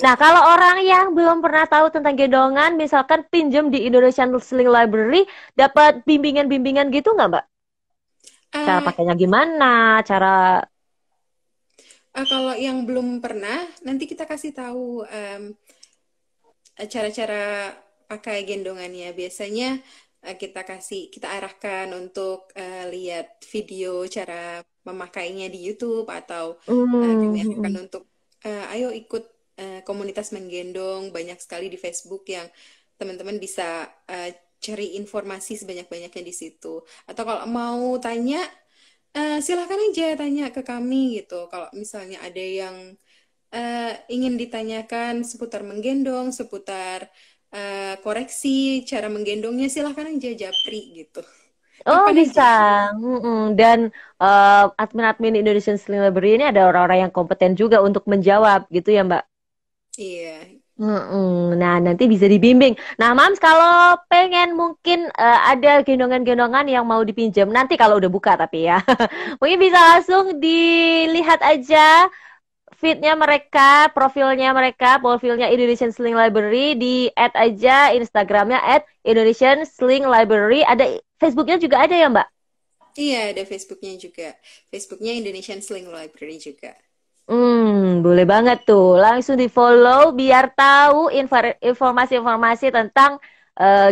Nah, Betul. kalau orang yang belum pernah tahu tentang gendongan, misalkan pinjem di Indonesian Sling Library, dapat bimbingan-bimbingan gitu nggak, Mbak? Cara Eh, pakainya gimana? Cara kalau yang belum pernah, nanti kita kasih tahu cara-cara pakai gendongannya. Biasanya kita arahkan untuk lihat video cara memakainya di YouTube, atau kami arahkan hmm, untuk ayo ikut komunitas menggendong, banyak sekali di Facebook yang teman-teman bisa cari informasi sebanyak-banyaknya di situ. Atau kalau mau tanya, silahkan aja tanya ke kami gitu. Kalau misalnya ada yang ingin ditanyakan seputar menggendong, seputar koreksi cara menggendongnya, silahkan aja japri gitu. Oh Kapan bisa. aja. Dan admin-admin Indonesian Sling Library ini ada orang-orang yang kompeten juga untuk menjawab gitu ya Mbak. Iya. Nah, nanti bisa dibimbing. Nah, Mams, kalau pengen mungkin ada gendongan-gendongan yang mau dipinjam, nanti kalau udah buka tapi ya. Mungkin bisa langsung dilihat aja feednya mereka, profilnya Indonesian Sling Library, di add aja Instagramnya Indonesian Sling Library. Ada Facebooknya juga ada ya, Mbak? Iya, ada Facebooknya juga. Facebooknya Indonesian Sling Library juga. Boleh banget tuh. Langsung di-follow biar tahu informasi-informasi tentang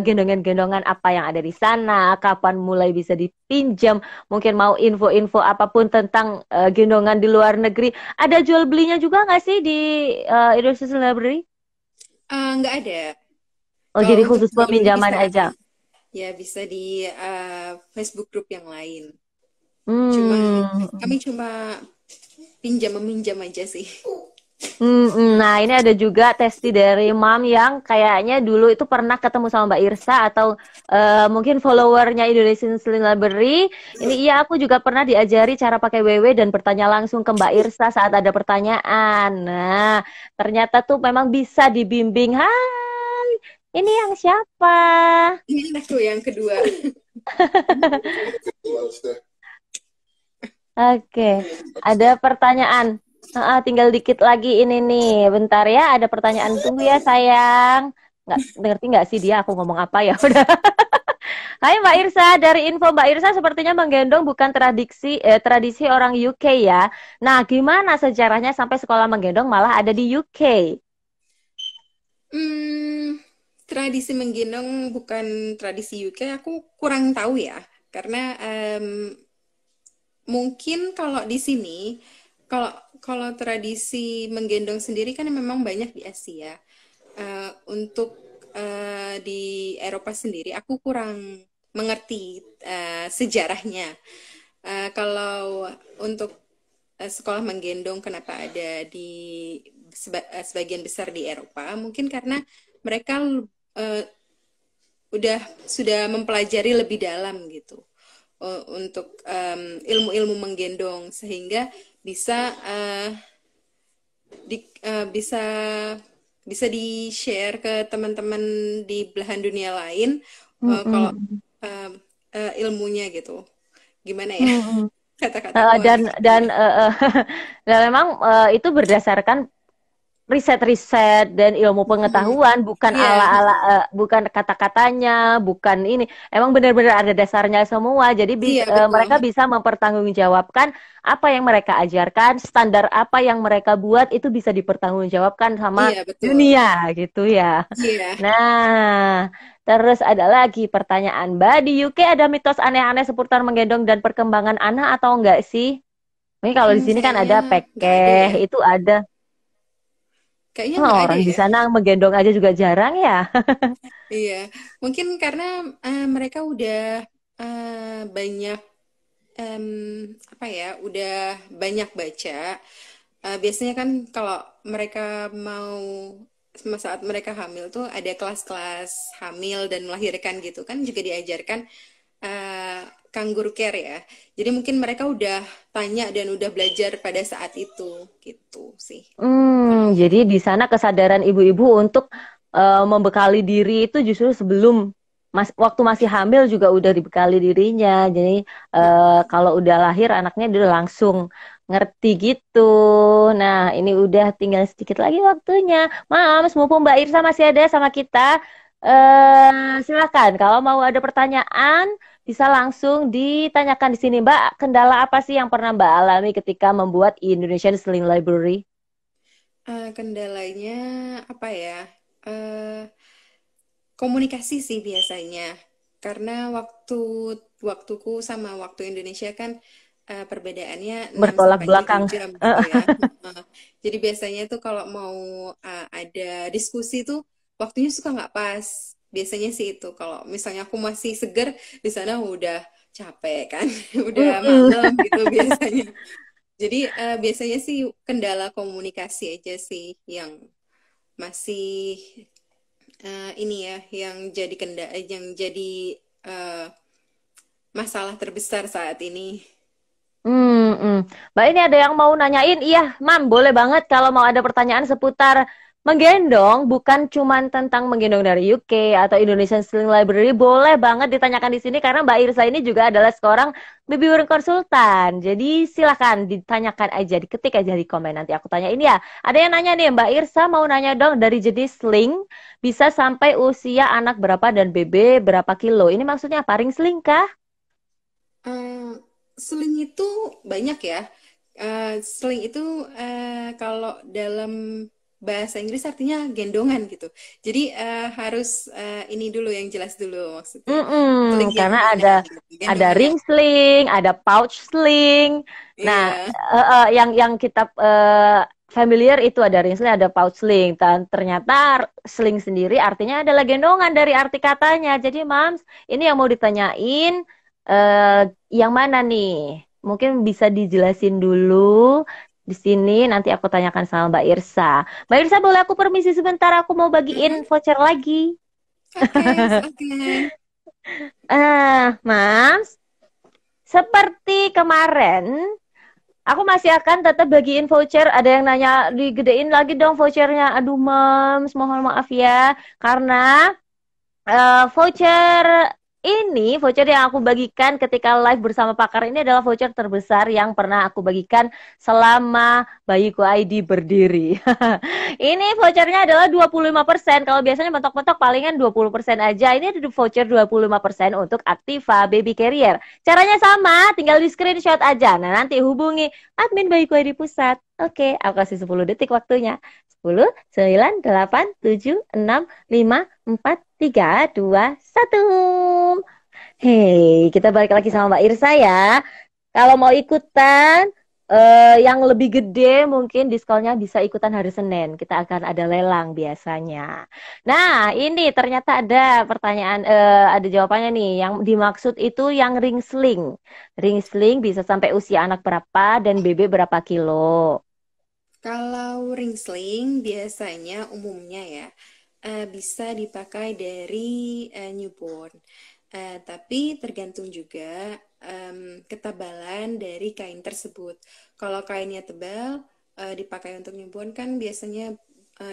gendongan-gendongan apa yang ada di sana, kapan mulai bisa dipinjam, mungkin mau info-info apapun tentang gendongan di luar negeri. Ada jual belinya juga nggak sih di Indonesia Library? Nggak ada. Oh, Kalau jadi untuk khusus jual beli peminjaman bisa aja. di, ya bisa di Facebook group yang lain. Cuma Hmm. kami cuma pinjam meminjam aja sih. Nah, ini ada juga testi dari Mam yang kayaknya dulu itu pernah ketemu sama Mbak Irsa atau mungkin followernya Indonesian Sling Library. Ini iya, aku juga pernah diajari cara pakai WW dan bertanya langsung ke Mbak Irsa saat ada pertanyaan. Nah, ternyata tuh memang bisa dibimbing. Hai, ini yang siapa? Ini aku yang kedua. Oke, ada pertanyaan. Tinggal dikit lagi ini nih. Bentar ya, ada pertanyaan. Tunggu ya, sayang. Ngerti nggak sih dia aku ngomong apa ya? Udah. Hai Mbak Irsa, dari info Mbak Irsa sepertinya menggendong bukan tradisi orang UK ya. Nah, gimana sejarahnya sampai sekolah menggendong malah ada di UK? Hmm, tradisi menggendong bukan tradisi UK, aku kurang tahu ya. Karena mungkin kalau di sini, kalau kalau tradisi menggendong sendiri kan memang banyak di Asia. Untuk di Eropa sendiri, aku kurang mengerti sejarahnya. Kalau untuk sekolah menggendong, kenapa ada di sebagian besar di Eropa? Mungkin karena mereka eh, sudah mempelajari lebih dalam gitu untuk ilmu-ilmu menggendong sehingga bisa bisa bisa di-share ke teman-teman di belahan dunia lain kalau Mm-mm. eh, ilmunya gitu. Gimana ya? Mm-mm. Kata-kataku Dan agak dan ini. dan memang itu berdasarkan riset-riset dan ilmu Mm, pengetahuan, bukan iya, ala-ala, bukan kata-katanya, bukan ini. Emang benar-benar ada dasarnya semua. Jadi iya betul. mereka bisa mempertanggungjawabkan apa yang mereka ajarkan, standar apa yang mereka buat itu bisa dipertanggungjawabkan sama Iya betul. dunia gitu ya. Iya. Nah, terus ada lagi pertanyaan, Mbak, di UK ada mitos aneh-aneh seputar menggendong dan perkembangan anak atau enggak sih? Ini kalau di sini kan Kayaknya ada nggak ada pekeh, ya. itu ada. Kayaknya Oh, nggak ada orang di ya. sana menggendong aja juga jarang ya. Iya. Mungkin karena mereka udah banyak em, apa ya, udah banyak baca. Biasanya kan kalau mereka mau saat mereka hamil tuh ada kelas-kelas hamil dan melahirkan gitu kan juga diajarkan eh, kangguru care ya. Jadi mungkin mereka udah tanya dan udah belajar pada saat itu gitu sih. Jadi di sana kesadaran ibu-ibu untuk membekali diri itu justru sebelum waktu masih hamil juga udah dibekali dirinya. Jadi kalau udah lahir anaknya dia udah langsung ngerti gitu. Nah, ini udah tinggal sedikit lagi waktunya. Mams, mumpung Mbak Irsa masih ada sama kita, silakan. Kalau mau ada pertanyaan, bisa langsung ditanyakan di sini, Mbak. Kendala apa sih yang pernah Mbak alami ketika membuat Indonesian Sling Library? Kendalanya apa ya? Eh, Komunikasi sih biasanya. Karena waktuku sama waktu Indonesia kan perbedaannya 6 Bertolak sampai 7 belakang. jam gitu ya. Heeh. Jadi biasanya tuh kalau mau ada diskusi tuh waktunya suka nggak pas. Biasanya sih itu. Kalau misalnya aku masih seger di sana udah capek kan, udah Mm-mm. malam gitu biasanya. Jadi biasanya sih kendala komunikasi aja sih yang masih ini ya yang jadi yang jadi eh, masalah terbesar saat ini. Mbak ini ada yang mau nanyain? Iya, Mam, boleh banget kalau mau ada pertanyaan seputar menggendong, bukan cuman tentang menggendong dari UK atau Indonesian Sling Library, boleh banget ditanyakan di sini karena Mbak Irsa ini juga adalah seorang baby born konsultan. Jadi silakan ditanyakan aja, diketik aja di komen nanti aku tanyain ya. Ada yang nanya nih, Mbak Irsa mau nanya dong dari jenis sling bisa sampai usia anak berapa dan BB berapa kilo? Ini maksudnya apa? Ring sling kah? Eh, Sling itu banyak ya. Sling itu kalau dalam bahasa Inggris artinya gendongan gitu. Jadi harus ini dulu yang jelas dulu maksudnya. Sling yang Karena mana gitu. ada Gendongan ring yang sling, ada pouch sling. Nah, iya. yang kita familiar itu ada ring sling, ada pouch sling. Dan ternyata sling sendiri artinya adalah gendongan dari arti katanya. Jadi, Mams, ini yang mau ditanyain eh, yang mana nih? Mungkin bisa dijelasin dulu di sini. Nanti aku tanyakan sama Mbak Irsa. Mbak Irsa, boleh aku permisi sebentar? Aku mau bagiin Mhm. voucher lagi. Oke, silakan. Mams, seperti kemarin, aku masih akan tetap bagiin voucher. Ada yang nanya, digedein lagi dong vouchernya. Aduh, Mams, mohon maaf ya. Karena voucher ini, voucher yang aku bagikan ketika live bersama pakar ini adalah voucher terbesar yang pernah aku bagikan selama Bayiku ID berdiri. Ini vouchernya adalah 25%. Kalau biasanya mentok-mentok palingan 20% aja. Ini ada voucher 25% untuk Activa Baby Carrier. Caranya sama, tinggal di screenshot aja. Nah, nanti hubungi admin Bayiku ID Pusat. Oke, aku kasih 10 detik waktunya. 10, 9, 8, 7, 6, 5, 4, 3, 2, 1. Hei, kita balik lagi sama Mbak Irsa ya. Kalau mau ikutan yang lebih gede mungkin diskonnya bisa ikutan hari Senin. Kita akan ada lelang biasanya. Nah, ini ternyata ada pertanyaan, ada jawabannya nih. Yang dimaksud itu yang ring sling. Ring sling bisa sampai usia anak berapa dan BB berapa kilo? Kalau ring sling biasanya umumnya ya bisa dipakai dari newborn. Tapi tergantung juga ketabalan dari kain tersebut. Kalau kainnya tebal, dipakai untuk newborn kan biasanya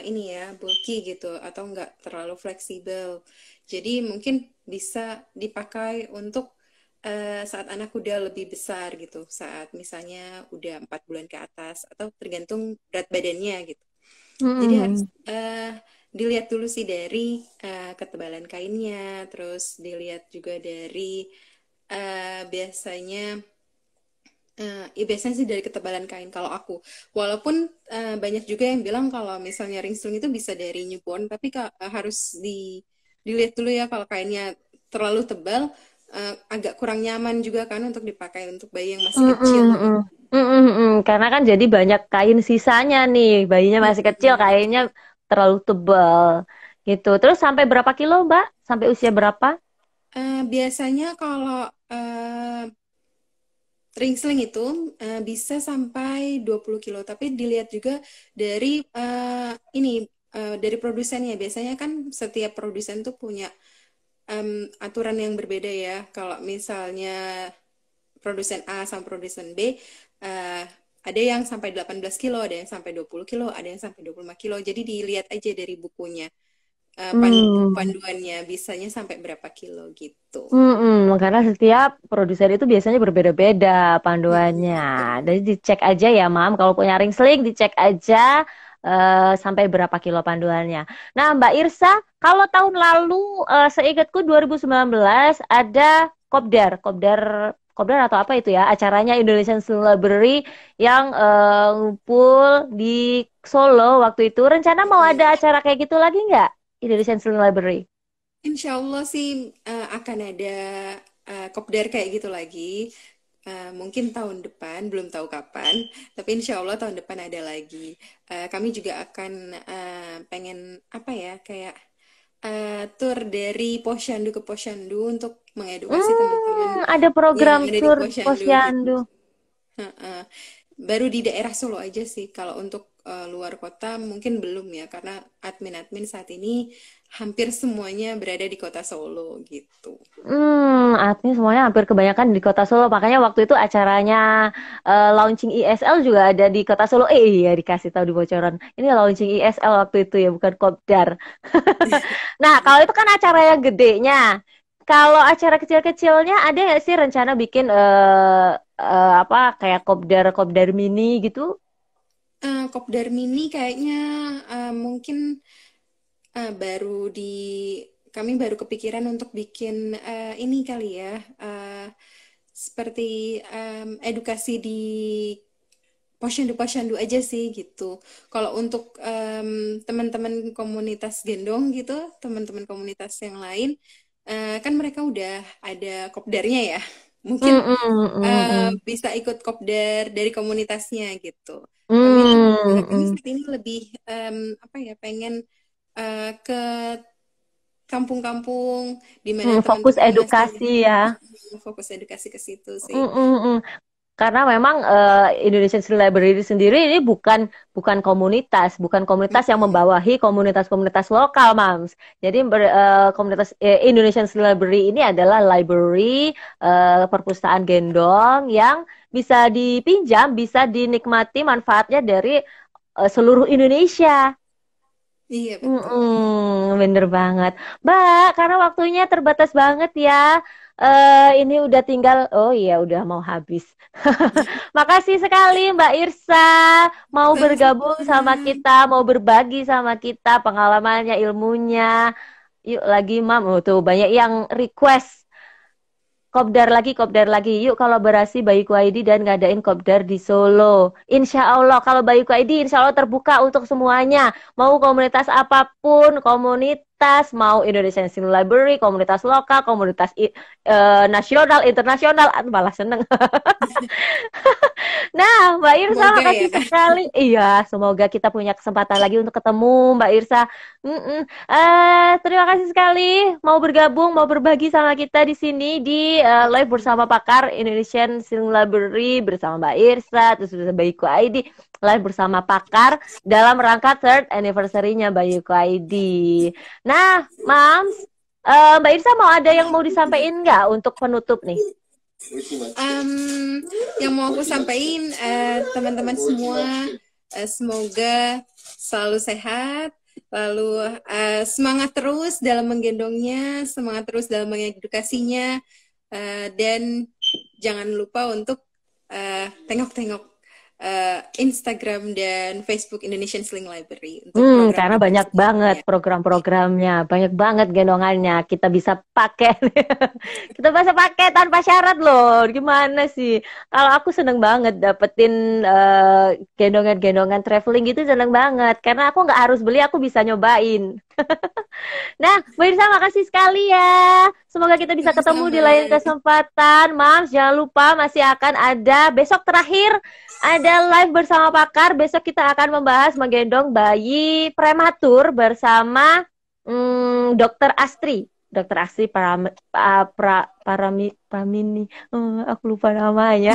ini ya bulky gitu atau enggak terlalu fleksibel. Jadi mungkin bisa dipakai untuk saat anak udah lebih besar gitu, saat misalnya udah 4 bulan ke atas atau tergantung berat badannya gitu. Jadi harus Hmm. dilihat dulu sih dari ketebalan kainnya, terus dilihat juga dari biasanya ya biasanya sih dari ketebalan kain kalau aku. Walaupun banyak juga yang bilang kalau misalnya ringsling itu bisa dari newborn, tapi harus dilihat dulu ya kalau kainnya terlalu tebal, agak kurang nyaman juga kan untuk dipakai untuk bayi yang masih Mm, kecil mm, gitu. mm. Mm, mm, mm. Karena kan jadi banyak kain sisanya nih. Bayinya masih kecil, Mm-mm. kainnya terlalu tebal gitu. Terus sampai berapa kilo, Mbak? Sampai usia berapa? Biasanya kalau ringsling itu bisa sampai 20 kilo, tapi dilihat juga dari ini dari produsennya. Biasanya kan setiap produsen tuh punya aturan yang berbeda ya. Kalau misalnya produsen A sama produsen B, eh, ada yang sampai 18 kilo, ada yang sampai 20 kilo, ada yang sampai 25 kilo. Jadi dilihat aja dari bukunya, Hmm. panduannya bisanya sampai berapa kilo gitu. Karena setiap produsen itu biasanya berbeda-beda panduannya. Betul. Jadi dicek aja ya, Mam. Kalau punya ring sling, dicek aja sampai berapa kilo panduannya. Nah, Mbak Irsa, kalau tahun lalu seingatku 2019 ada Kopdar, Kopdar, Kopdar atau apa itu ya, acaranya Indonesian Sling Library yang ngumpul di Solo waktu itu. Rencana mau ada Mm. acara kayak gitu lagi nggak? Indonesian Sling Library. Insya Allah sih akan ada kopdar kayak gitu lagi. Mungkin tahun depan, belum tahu kapan, tapi insya Allah tahun depan ada lagi. Kami juga akan pengen apa ya, kayak tour dari Posyandu ke Posyandu untuk mengedukasi teman-teman Ada yang program ada di tur Posyandu gitu. Posyandu. Heeh. Baru di daerah Solo aja sih kalau untuk luar kota mungkin belum ya, karena admin-admin saat ini hampir semuanya berada di kota Solo gitu. Artinya semuanya hampir kebanyakan di kota Solo. Makanya waktu itu acaranya launching ISL juga ada di kota Solo. Iya, dikasih tahu di bocoran. Ini launching ISL waktu itu ya, bukan Kopdar. Nah, kalau itu kan acara yang gedenya. Kalau acara kecil-kecilnya ada nggak sih rencana bikin apa kayak kopdar kopdar mini gitu? Kopdar mini kayaknya mungkin baru kami baru kepikiran untuk bikin ini kali ya, seperti edukasi di posyandu-posyandu aja sih gitu. Kalau untuk teman-teman komunitas gendong gitu, teman-teman komunitas yang lain, kan mereka udah ada kopdarnya ya. Mungkin Mm, mm, mm, mm. bisa ikut kopdar dari komunitasnya gitu. Kami Mm, saat ini lebih apa ya, pengen ke kampung-kampung di mana Fokus teman-teman masih edukasi ya. fokus edukasi ke situ sih. Mm, mm, mm. Karena memang Indonesian Street Library sendiri ini bukan komunitas yang membawahi komunitas-komunitas lokal, Mams. Jadi komunitas Indonesian Street Library ini adalah library perpustakaan gendong yang bisa dipinjam, bisa dinikmati manfaatnya dari seluruh Indonesia. Iya, betul. Bener banget, Mbak. Karena waktunya terbatas banget ya. Ini udah tinggal, oh iya, udah mau habis. Makasih sekali Mbak Irsa mau bergabung Sama-sama. sama kita, mau berbagi sama kita pengalamannya, ilmunya. Yuk lagi, Mam. Oh, tuh banyak yang request. Kopdar lagi. Yuk kolaborasi Bayiku ID dan ngadain kopdar di Solo. Insya Allah, kalau Bayiku ID insya Allah terbuka untuk semuanya. Mau komunitas apapun, komunitas, mau Indonesian Sign Library, komunitas lokal, komunitas nasional, internasional, malah seneng. Nah, Mbak Irsa, Semoga ya. makasih sekali. Iya, semoga kita punya kesempatan lagi untuk ketemu, Mbak Irsa. Mm-mm. Terima kasih sekali mau bergabung, mau berbagi sama kita di sini di live bersama pakar Indonesian Film Library bersama Mbak Irsa, terus bersama Bayiku ID, live bersama pakar dalam rangka third anniversary-nya Bayiku ID. Nah, Mams, Mbak Irsa mau ada yang mau disampaikan nggak untuk penutup nih? Yang mau aku sampaikan, teman-teman semua, semoga selalu sehat, lalu semangat terus dalam menggendongnya, semangat terus dalam mengedukasinya, dan jangan lupa untuk tengok-tengok Instagram dan Facebook Indonesian Sling Library untuk program Karena banyak banget edukasinya. program-programnya, banyak banget gendongannya. Kita bisa pakai, kita bisa pakai tanpa syarat loh. Gimana sih? Kalau aku seneng banget dapetin gendongan-gendongan traveling gitu, seneng banget. Karena aku nggak harus beli, aku bisa nyobain. Nah, Mbak Irsa, makasih sekali ya. Semoga kita bisa ketemu di Sama-sama. lain kesempatan. Mams, jangan lupa masih akan ada besok terakhir ada live bersama pakar. Besok kita akan membahas menggendong bayi prematur bersama Dokter Astri. Dokter Astri Pramini. Aku lupa namanya.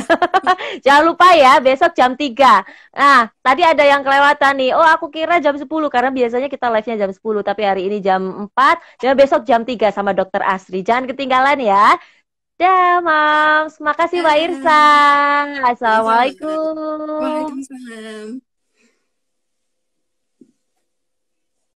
Jangan lupa ya, besok jam 3. Nah, tadi ada yang kelewatan nih. Oh, aku kira jam 10 karena biasanya kita live-nya jam 10, tapi hari ini jam 4 dan besok jam 3 sama Dokter Astri. Jangan ketinggalan ya. Dah, Mams. Makasih Mbak Irsa. Sama-sama. Assalamualaikum. Waalaikumsalam.